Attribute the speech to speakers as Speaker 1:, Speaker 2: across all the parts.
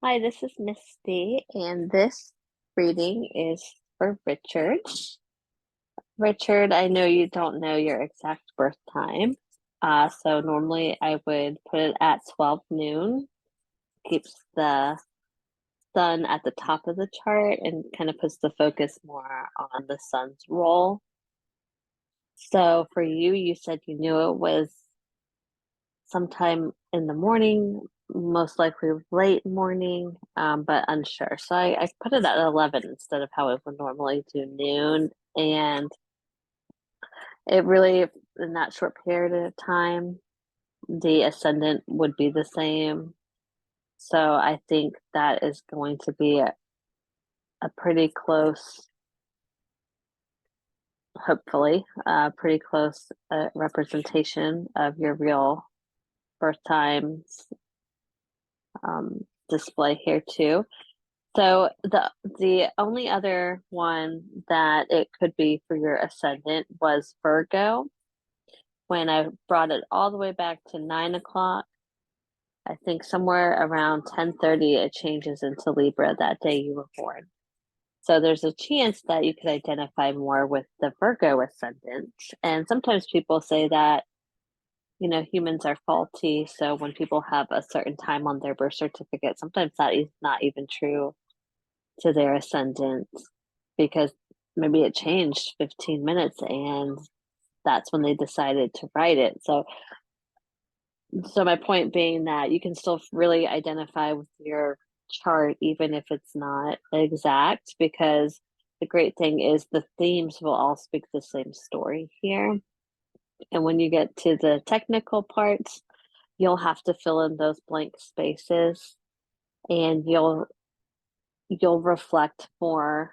Speaker 1: Hi, this is Misty, and this reading is for Richard. Richard, I know you don't know your exact birth time. So normally I would put it at 12 noon, keeps the sun at the top of the chart and kind of puts the focus more on the sun's role. So for you, you said you knew it was sometime in the morning, most likely late morning, but unsure. So I put it at 11 instead of how it would normally do noon. And it really, in that short period of time, the ascendant would be the same. So I think that is going to be a pretty close, hopefully, pretty close representation of your real birth times display here too. So the only other one that it could be for your ascendant was Virgo. When I brought it all the way back to 9 o'clock, I think somewhere around 10:30 it changes into Libra that day you were born. So there's a chance that you could identify more with the Virgo ascendant. And sometimes people say that, humans are faulty. So when people have a certain time on their birth certificate, sometimes that is not even true to their ascendant because maybe it changed 15 minutes and that's when they decided to write it. So my point being that you can still really identify with your chart even if it's not exact, because the great thing is the themes will all speak the same story here. And when you get to the technical parts, you'll have to fill in those blank spaces and you'll reflect more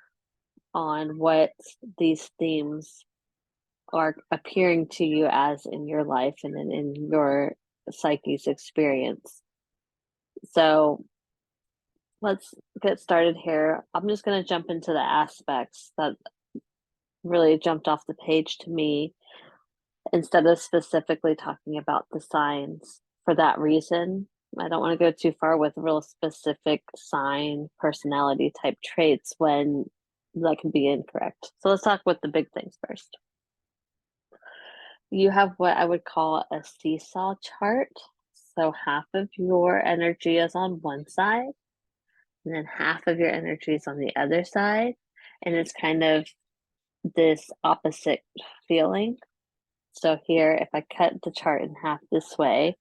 Speaker 1: on what these themes are appearing to you as in your life and in your psyche's experience. So let's get started here. I'm just going to jump into the aspects that really jumped off the page to me instead of specifically talking about the signs for that reason. I don't want to go too far with real specific sign personality type traits when that can be incorrect. So let's talk with the big things first. You have what I would call a seesaw chart. So half of your energy is on one side, and then half of your energy is on the other side. And it's kind of this opposite feeling. So here, if I cut the chart in half this way,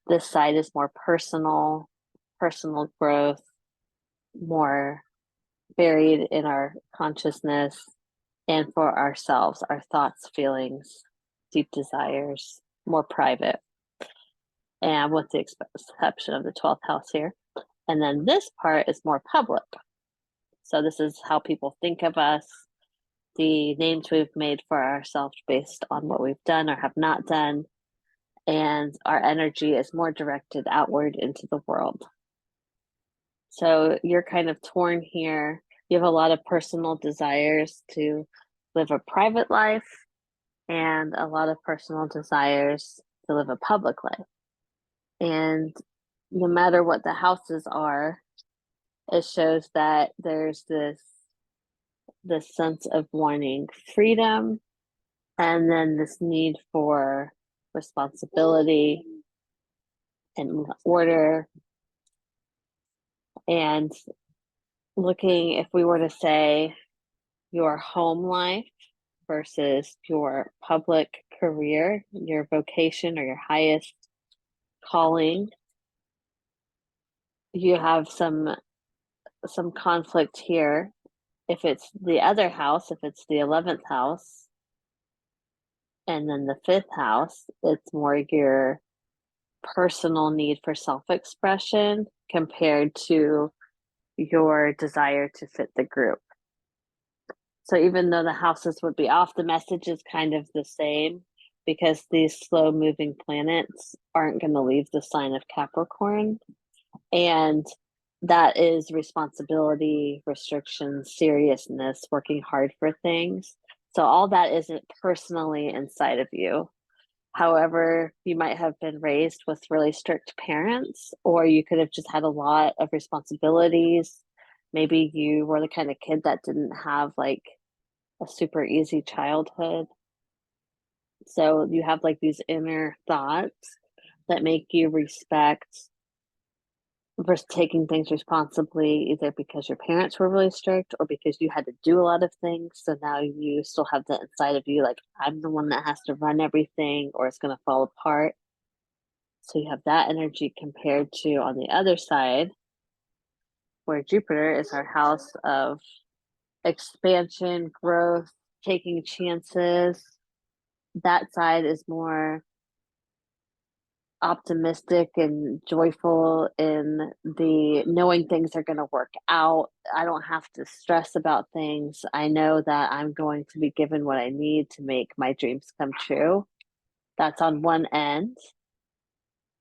Speaker 1: this side is more personal growth, more buried in our consciousness and for ourselves, our thoughts, feelings, deep desires, more private, and with the exception of the 12th house here. And then this part is more public. So this is how people think of us, the names we've made for ourselves based on what we've done or have not done. And our energy is more directed outward into the world. So you're kind of torn here. You have a lot of personal desires to live a private life and a lot of personal desires to live a public life. And no matter what the houses are, it shows that there's this sense of wanting freedom and then this need for responsibility and order. And looking, if we were to say your home life versus your public career, your vocation or your highest calling, you have some conflict here. If it's the other house, if it's the 11th house, and then the 5th house, it's more your personal need for self-expression compared to your desire to fit the group. So even though the houses would be off, the message is kind of the same because these slow moving planets aren't going to leave the sign of Capricorn. And that is responsibility, restrictions, seriousness, working hard for things. So all that isn't personally inside of you. However, you might have been raised with really strict parents, or you could have just had a lot of responsibilities. Maybe you were the kind of kid that didn't have like a super easy childhood. So you have like these inner thoughts that make you respect for taking things responsibly, either because your parents were really strict or because you had to do a lot of things. So now you still have that inside of you, like, I'm the one that has to run everything or it's going to fall apart. So you have that energy compared to on the other side, where Jupiter is our house of expansion, growth, taking chances. That side is more optimistic and joyful in the knowing things are going to work out. I don't have to stress about things. I know that I'm going to be given what I need to make my dreams come true. That's on one end.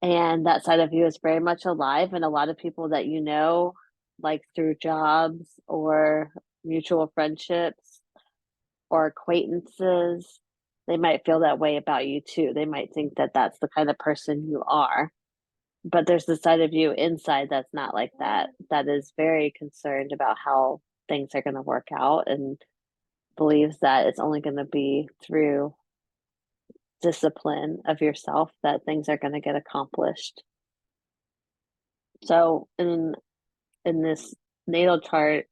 Speaker 1: And that side of you is very much alive. And a lot of people that you know, like through jobs or mutual friendships or acquaintances, they might feel that way about you too. They might think that that's the kind of person you are. But there's the side of you inside that's not like that, that is very concerned about how things are going to work out and believes that it's only going to be through discipline of yourself that things are going to get accomplished. So in this natal chart,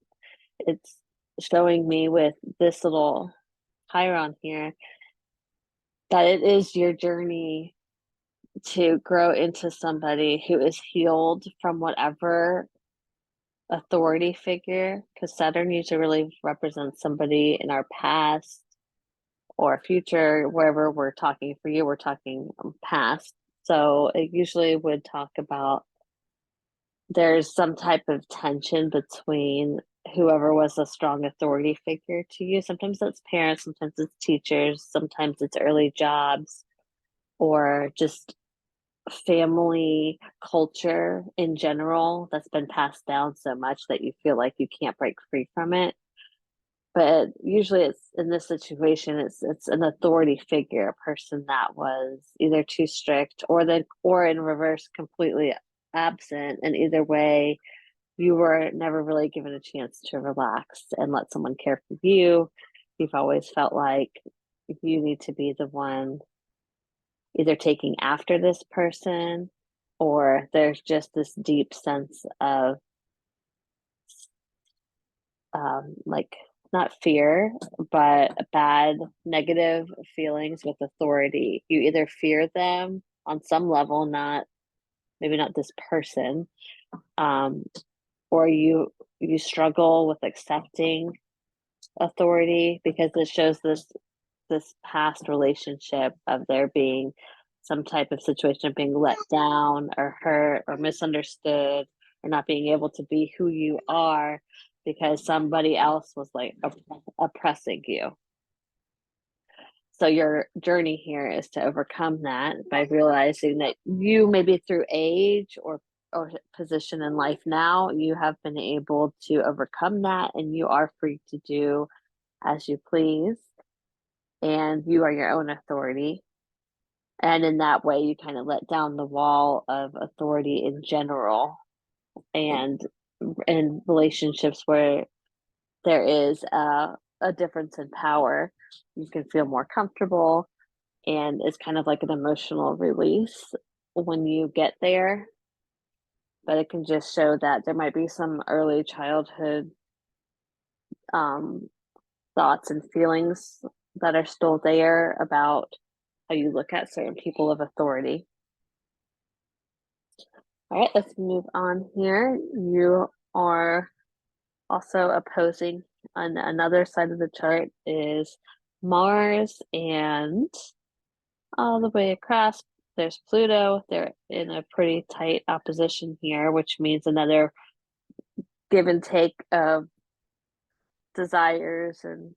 Speaker 1: it's showing me with this little Chiron here that it is your journey to grow into somebody who is healed from whatever authority figure, because Saturn usually really represents somebody in our past or future, wherever we're talking. For you, we're talking past. So it usually would talk about there's some type of tension between whoever was a strong authority figure to you. Sometimes that's parents, sometimes it's teachers, sometimes it's early jobs, or just family culture in general that's been passed down so much that you feel like you can't break free from it. But usually it's in this situation, it's an authority figure, a person that was either too strict or in reverse completely absent. And either way, you were never really given a chance to relax and let someone care for you. You've always felt like you need to be the one either taking after this person, or there's just this deep sense of like not fear, but bad negative feelings with authority. You either fear them on some level, not maybe not this person, um, or you struggle with accepting authority because it shows this past relationship of there being some type of situation of being let down or hurt or misunderstood or not being able to be who you are because somebody else was like oppressing you. So your journey here is to overcome that by realizing that you, maybe through age or position in life now, you have been able to overcome that and you are free to do as you please, and you are your own authority. And in that way, you kind of let down the wall of authority in general. And in relationships where there is a difference in power, you can feel more comfortable. And it's kind of like an emotional release when you get there. But it can just show that there might be some early childhood um, thoughts and feelings that are still there about how you look at certain people of authority. All right, let's move on here. You are also opposing on another side of the chart is Mars, and all the way across there's Pluto. They're in a pretty tight opposition here, which means another give and take of desires and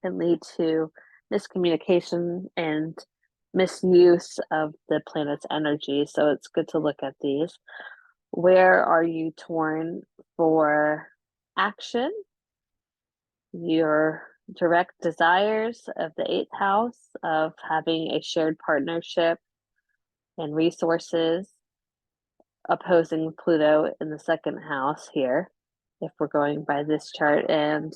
Speaker 1: can lead to miscommunication and misuse of the planet's energy. So it's good to look at these. Where are you torn for action? You're direct desires of the eighth house of having a shared partnership and resources, opposing Pluto in the second house here, if we're going by this chart. And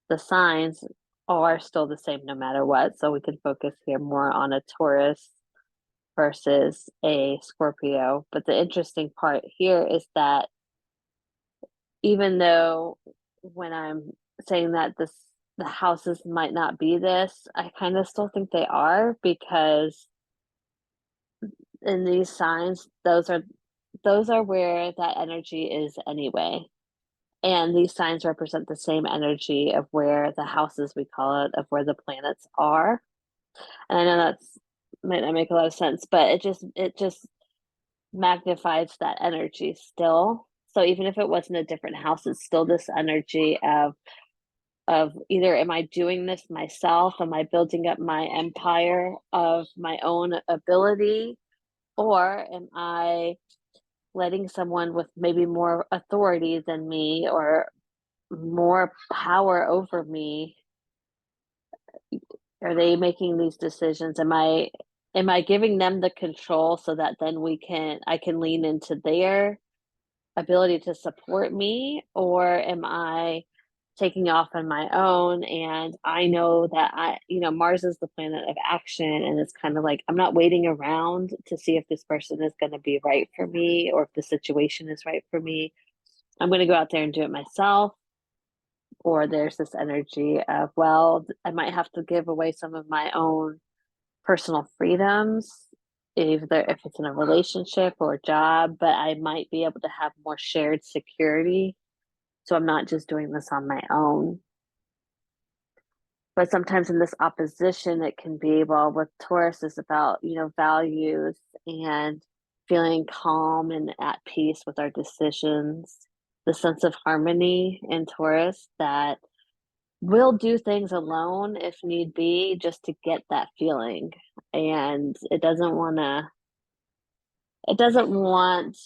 Speaker 1: the signs are still the same no matter what. So we can focus here more on a Taurus versus a Scorpio. But the interesting part here is that even though when I'm saying that the houses might not be this, I kind of still think they are, because in these signs, those are where that energy is anyway. And these signs represent the same energy of where the houses, we call it, of where the planets are. And I know that's might not make a lot of sense, but it just magnifies that energy still. So even if it wasn't a different house, it's still this energy of either am I doing this myself? Am I building up my empire of my own ability? Or am I letting someone with maybe more authority than me or more power over me, are they making these decisions? Am I giving them the control so that then I can lean into their ability to support me? Or am I taking off on my own? And I know that Mars is the planet of action, and it's kind of like I'm not waiting around to see if this person is going to be right for me or if the situation is right for me. I'm going to go out there and do it myself. Or there's this energy of, well, I might have to give away some of my own personal freedoms, either if it's in a relationship or a job, but I might be able to have more shared security. So I'm not just doing this on my own. But sometimes in this opposition, it can be, well, with Taurus is about, values and feeling calm and at peace with our decisions, the sense of harmony in Taurus that will do things alone if need be, just to get that feeling. And it doesn't want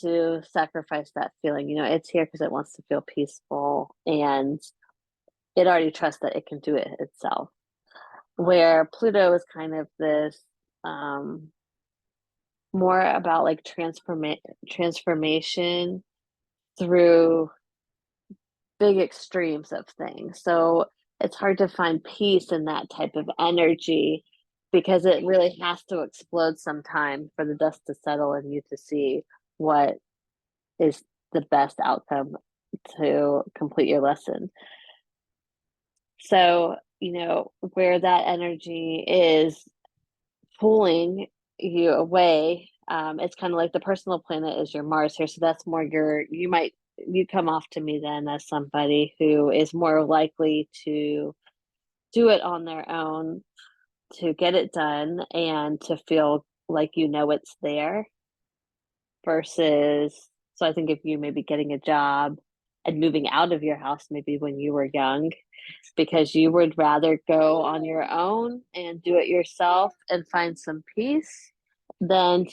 Speaker 1: to sacrifice that feeling. It's here because it wants to feel peaceful, and it already trusts that it can do it itself. Where Pluto is kind of this more about like transformation through big extremes of things. So it's hard to find peace in that type of energy, because it really has to explode sometime for the dust to settle and you to see what is the best outcome to complete your lesson. So, where that energy is pulling you away, it's kind of like the personal planet is your Mars here. So that's more you come off to me then as somebody who is more likely to do it on their own, to get it done, and to feel like it's there, versus, so I think if you maybe getting a job and moving out of your house maybe when you were young, because you would rather go on your own and do it yourself and find some peace so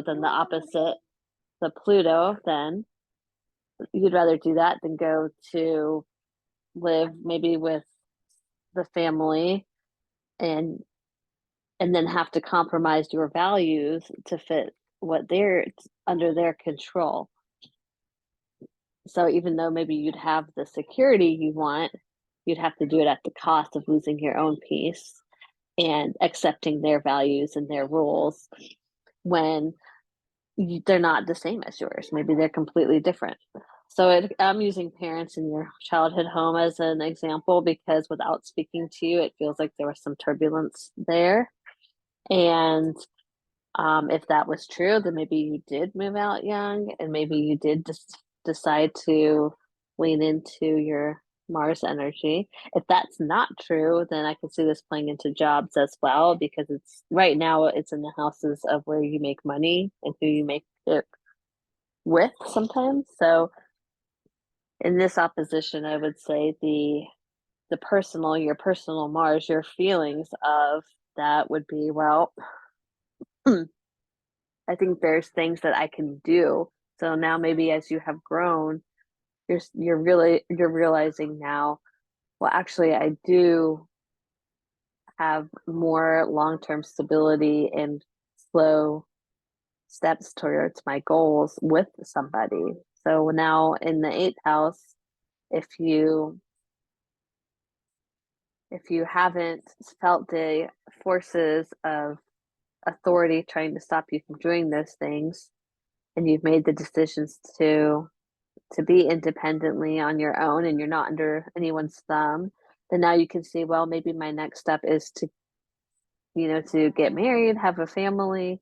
Speaker 1: then the opposite, the Pluto, then you'd rather do that than go to live maybe with the family and then have to compromise your values to fit what they're under their control. So even though maybe you'd have the security you want, you'd have to do it at the cost of losing your own peace and accepting their values and their rules, when they're not the same as yours. Maybe they're completely different. So I'm using parents in your childhood home as an example, because without speaking to you, it feels like there was some turbulence there. And if that was true, then maybe you did move out young, and maybe you did decide to lean into your Mars energy. If that's not true, then I can see this playing into jobs as well, because it's right now it's in the houses of where you make money and who you make it with sometimes. So in this opposition, I would say your personal Mars, your feelings of that would be, well, I think there's things that I can do. So now maybe as you have grown, you're realizing now Well, actually, I do have more long-term stability and slow steps towards my goals with somebody. So now in the eighth house, if you if you haven't felt the forces of authority trying to stop you from doing those things, and you've made the decisions to be independently on your own and you're not under anyone's thumb, then now you can see, well, maybe my next step is to, to get married, have a family.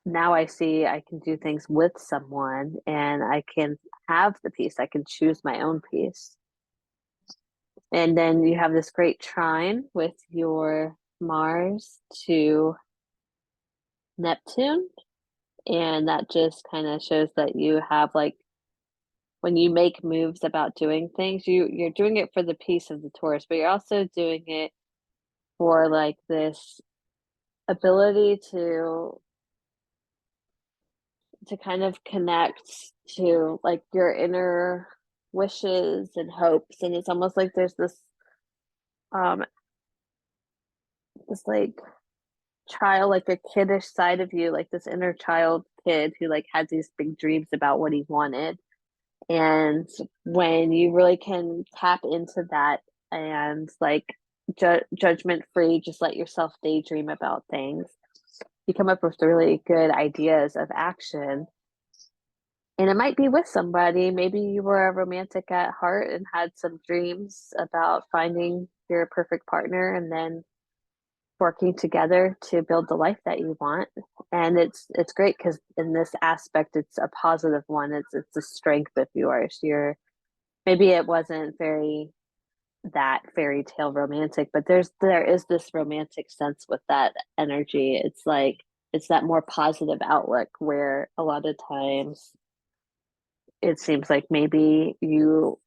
Speaker 1: Now I see I can do things with someone and I can have the peace. I can choose my own peace. And then you have this great trine with your Mars to Neptune. And that just kind of shows that you have like when you make moves about doing things, you're doing it for the peace of the Taurus, but you're also doing it for like this ability to kind of connect to like your inner wishes and hopes. And it's almost like there's um this like child, like a kiddish side of you, like this inner child kid who like had these big dreams about what he wanted. And when you really can tap into that and like judgment free, just let yourself daydream about things, you come up with really good ideas of action. And it might be with somebody. Maybe you were a romantic at heart and had some dreams about finding your perfect partner and then working together to build the life that you want. And it's great because in this aspect it's a positive one. It's a strength of yours. Maybe it wasn't very that fairy tale romantic, but there is this romantic sense with that energy. It's like it's that more positive outlook where a lot of times it seems like maybe you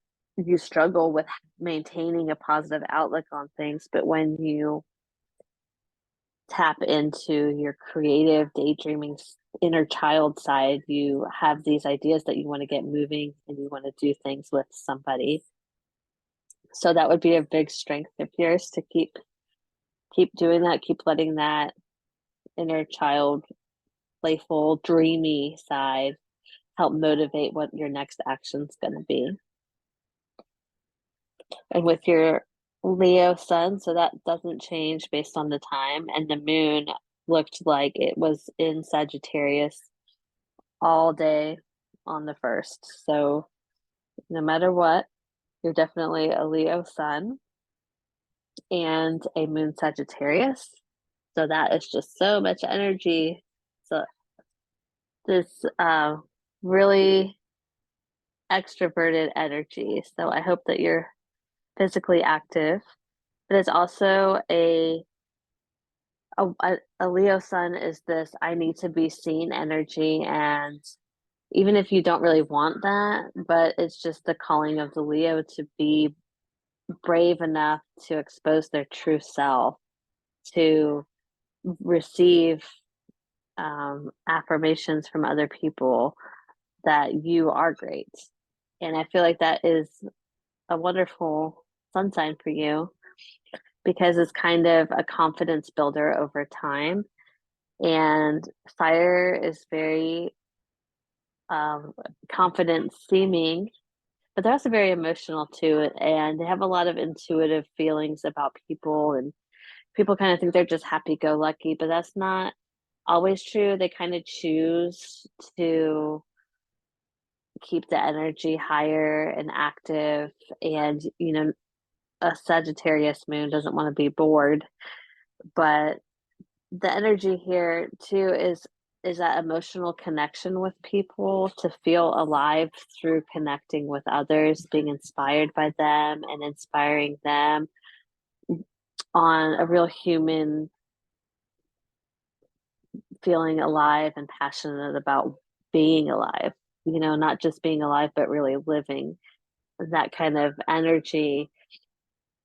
Speaker 1: struggle with maintaining a positive outlook on things, but when you tap into your creative daydreaming inner child side, you have these ideas that you want to get moving and you want to do things with somebody. So that would be a big strength of yours to keep doing that, keep letting that inner child playful dreamy side help motivate what your next action's going to be. And with your Leo sun, so that doesn't change based on the time, and the moon looked like it was in Sagittarius all day on the first. So no matter what, you're definitely a Leo sun and a moon Sagittarius. So that is just so much energy. So this really extroverted energy. So I hope that you're physically active. But it's also a Leo sun is this I need to be seen energy, and even if you don't really want that, but it's just the calling of the Leo to be brave enough to expose their true self, to receive affirmations from other people that you are great. And I feel like that is a wonderful sun sign for you because it's kind of a confidence builder over time. And fire is very um, confident seeming, but they're also very emotional too. And they have a lot of intuitive feelings about people. And people kind of think they're just happy go lucky, but that's not always true. They kind of choose to keep the energy higher and active. And, a Sagittarius moon doesn't want to be bored, but the energy here too is that emotional connection with people, to feel alive through connecting with others, being inspired by them and inspiring them on a real human feeling alive and passionate about being alive, not just being alive but really living. That kind of energy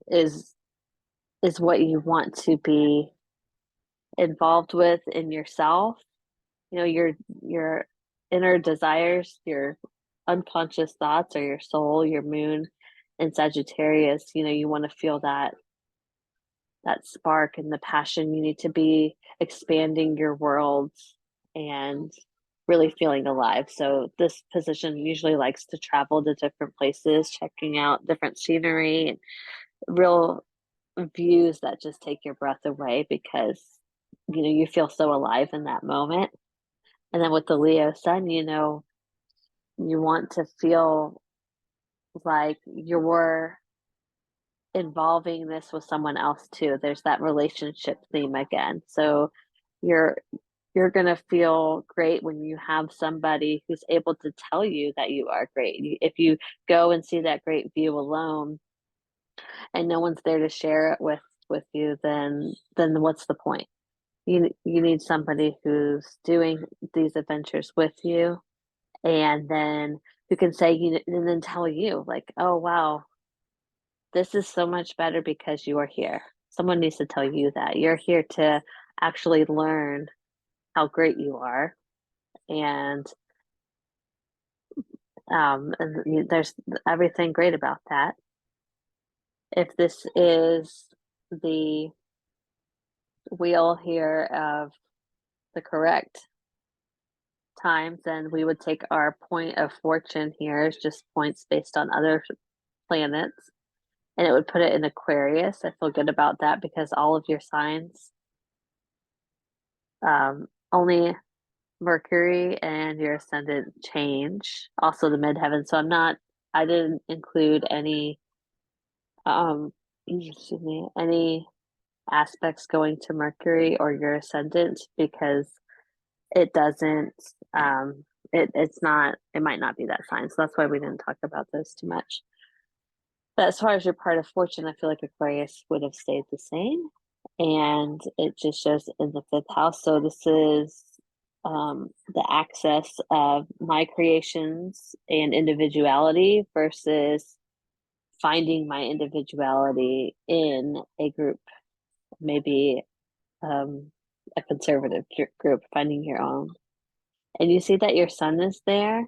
Speaker 1: is is what you want to be involved with in yourself. Your inner desires, your unconscious thoughts, or your soul, your moon in Sagittarius, you want to feel that spark and the passion. You need to be expanding your world and really feeling alive. So this position usually likes to travel to different places, checking out different scenery and real views that just take your breath away because you feel so alive in that moment. And then with the Leo sun, you want to feel like you're involving this with someone else too. There's that relationship theme again. So you're you're going to feel great when you have somebody who's able to tell you that you are great. If you go and see that great view alone and no one's there to share it with you, then what's the point? You need somebody who's doing these adventures with you, and then who can say and then tell you like, oh wow, this is so much better because you are here. Someone needs to tell you that you're here to actually learn how great you are, and there's everything great about that. If this is the wheel here of the correct times, then we would take our point of fortune here as just points based on other planets, and it would put it in Aquarius. I feel good about that because all of your signs, only Mercury and your ascendant change, also the midheaven. So I didn't include any, excuse me, any aspects going to Mercury or your ascendant because it doesn't, it might not be that sign. So that's why we didn't talk about those too much. But as far as your part of fortune, I feel like Aquarius would have stayed the same. And it just shows in the fifth house. So this is the access of my creations and individuality versus finding my individuality in a group, maybe a conservative group, finding your own. And you see that your sun is there.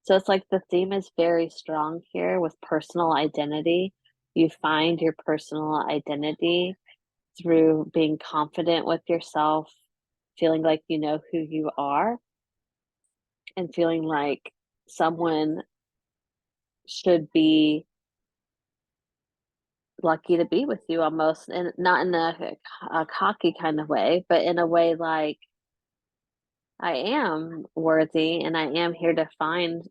Speaker 1: So it's like the theme is very strong here with personal identity. You find your personal identity through being confident with yourself, feeling like you know who you are, and feeling like someone should be lucky to be with you almost, and not in a cocky kind of way, but in a way like I am worthy and I am here to find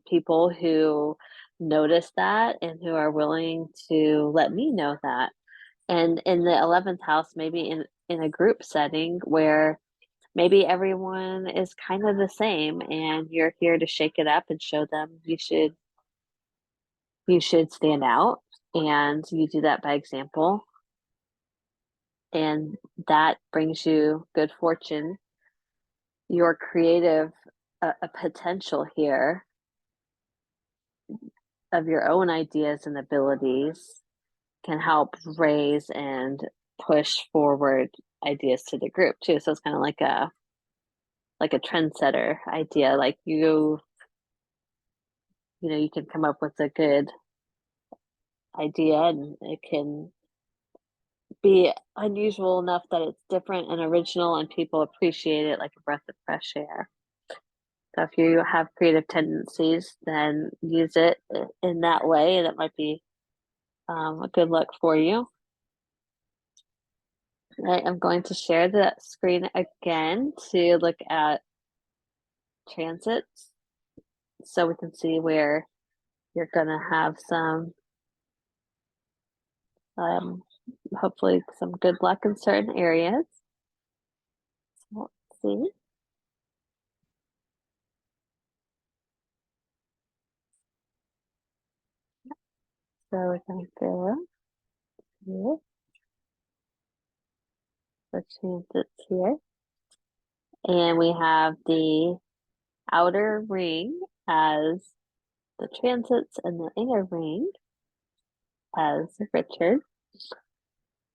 Speaker 1: people who notice that and who are willing to let me know that. And in the 11th house, maybe in a group setting where maybe everyone is kind of the same and you're here to shake it up and show them you should stand out, and you do that by example, and that brings you good fortune. Your creative a potential here of your own ideas and abilities can help raise and push forward ideas to the group too. So it's kind of like a trendsetter idea. Like you can come up with a good idea and it can be unusual enough that it's different and original and people appreciate it like a breath of fresh air. So if you have creative tendencies, then use it in that way, and it might be a good look for you. I am going to share the screen again to look at transits so we can see where you're going to have some, hopefully, some good luck in certain areas. So let's see. So we're going to go here, the transits here. And we have the outer ring as the transits and the inner ring as Richard.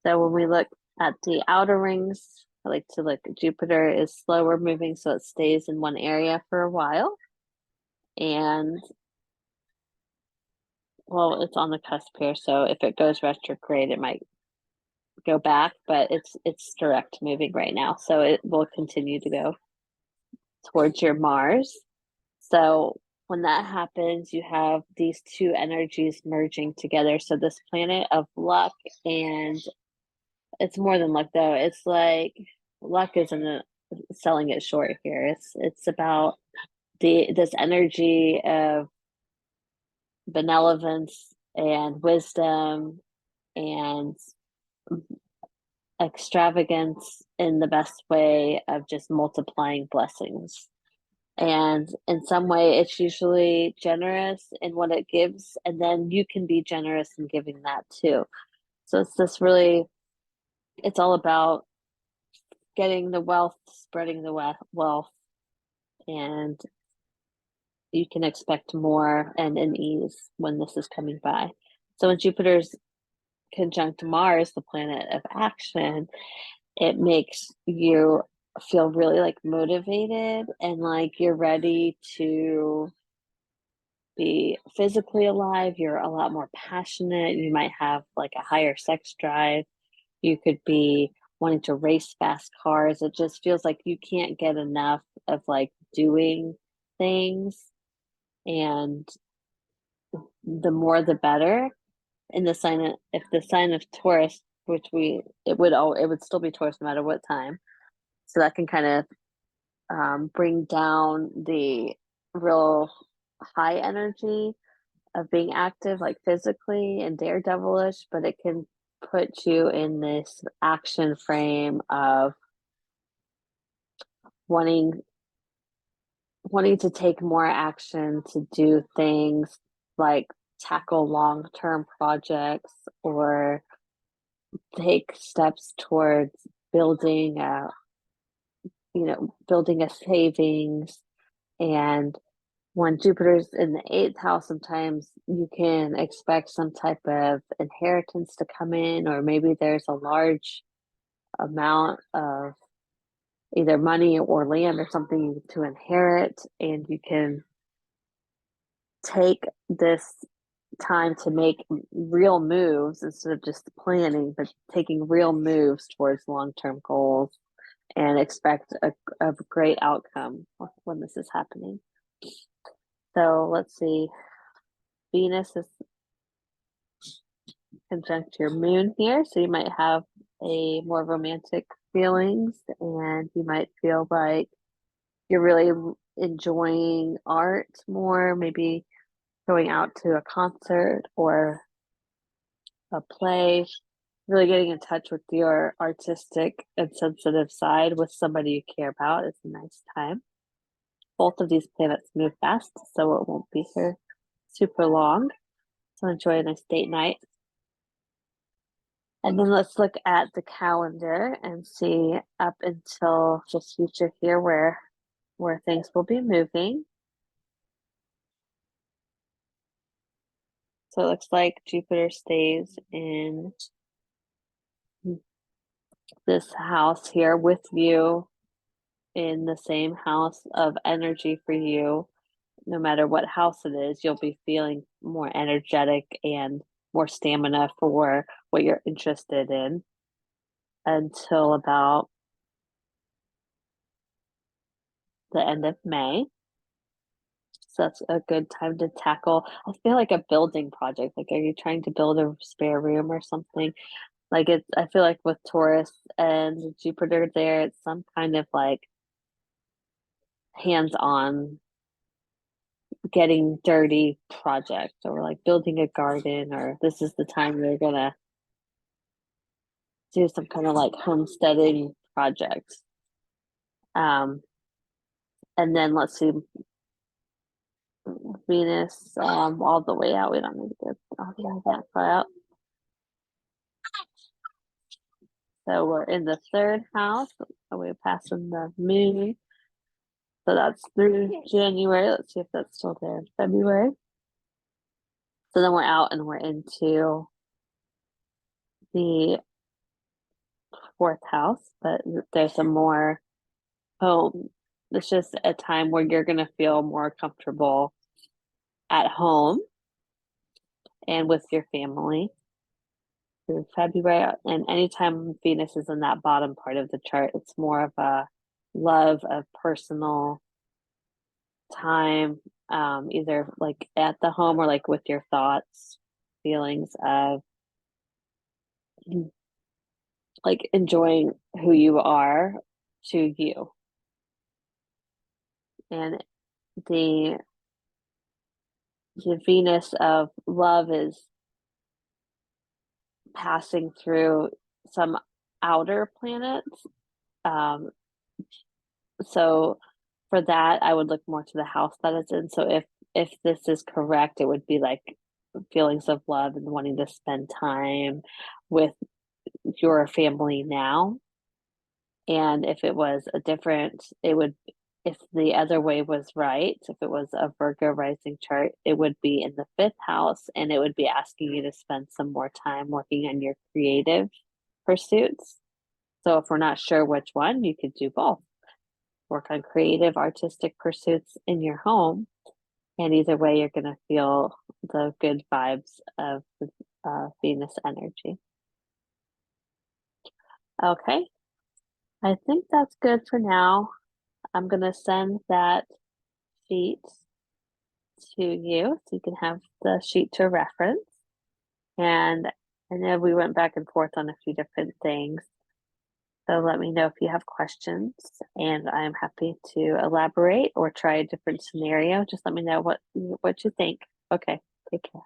Speaker 1: So when we look at the outer rings, I like to look at Jupiter is slower moving, so it stays in one area for a while. And well, it's on the cusp here, so if it goes retrograde, it might go back, but it's direct moving right now, so it will continue to go towards your Mars. So when that happens, you have these two energies merging together. So this planet of luck, and it's more than luck though. It's like luck isn't selling it short here. It's about this energy of benevolence and wisdom and extravagance in the best way of just multiplying blessings. And in some way, it's usually generous in what it gives, and then you can be generous in giving that too. So it's this really, it's all about getting the wealth, spreading the wealth, and you can expect more and in ease when this is coming by. So when Jupiter's conjunct Mars, the planet of action, it makes you feel really like motivated and like you're ready to be physically alive. You're a lot more passionate. You might have like a higher sex drive. You could be wanting to race fast cars. It just feels like you can't get enough of like doing things, and the more the better. In the sign of, if the sign of Taurus, which it would still be Taurus no matter what time. So that can kind of bring down the real high energy of being active, like physically and daredevilish, but it can put you in this action frame of wanting to take more action, to do things like tackle long-term projects or take steps towards building a building a savings. And when Jupiter's in the eighth house, sometimes you can expect some type of inheritance to come in, or maybe there's a large amount of either money or land or something to inherit, and you can take this time to make real moves instead of just planning, but taking real moves towards long-term goals and expect a great outcome when this is happening. So let's see. Venus is conjunct your moon here, so you might have a more romantic feelings, and you might feel like you're really enjoying art more, maybe going out to a concert or a play, really getting in touch with your artistic and sensitive side with somebody you care about. It's a nice time. Both of these planets move fast, so it won't be here super long. So enjoy a nice date night. And then let's look at the calendar and see up until the future here where things will be moving. So it looks like Jupiter stays in this house here with you, in the same house of energy for you. No matter what house it is, you'll be feeling more energetic and more stamina for what you're interested in until about the end of May. So that's a good time to tackle, I feel like, a building project. Like, are you trying to build a spare room or something? Like, I feel like with Taurus and Jupiter there, it's some kind of like hands-on getting dirty project, or like building a garden, or this is the time you're gonna do some kind of like homesteading project. Um, and then let's see, Venus, all the way out. We don't need to go all the way that far out. So we're in the third house. So we're passing the moon. So that's through January. Let's see if that's still there in February. So then we're out and we're into the fourth house, but there's a more home. It's just a time where you're going to feel more comfortable at home. and with your family through February. And anytime Venus is in that bottom part of the chart, it's more of a love of personal time, either like at the home or like with your thoughts, feelings of like enjoying who you are to you. And the the Venus of love is passing through some outer planets. Um, so for that, I would look more to the house that it's in. So if this is correct, it would be like feelings of love and wanting to spend time with your family now. And if it was a different, it would, if the other way was right, if it was a Virgo rising chart, it would be in the fifth house and it would be asking you to spend some more time working on your creative pursuits. So if we're not sure which one, you could do both. Work on creative, artistic pursuits in your home. And either way, you're going to feel the good vibes of Venus energy. Okay, I think that's good for now. I'm going to send that sheet to you so you can have the sheet to reference. And I know we went back and forth on a few different things. So let me know if you have questions, and I'm happy to elaborate or try a different scenario. Just let me know what you think. Okay, take care.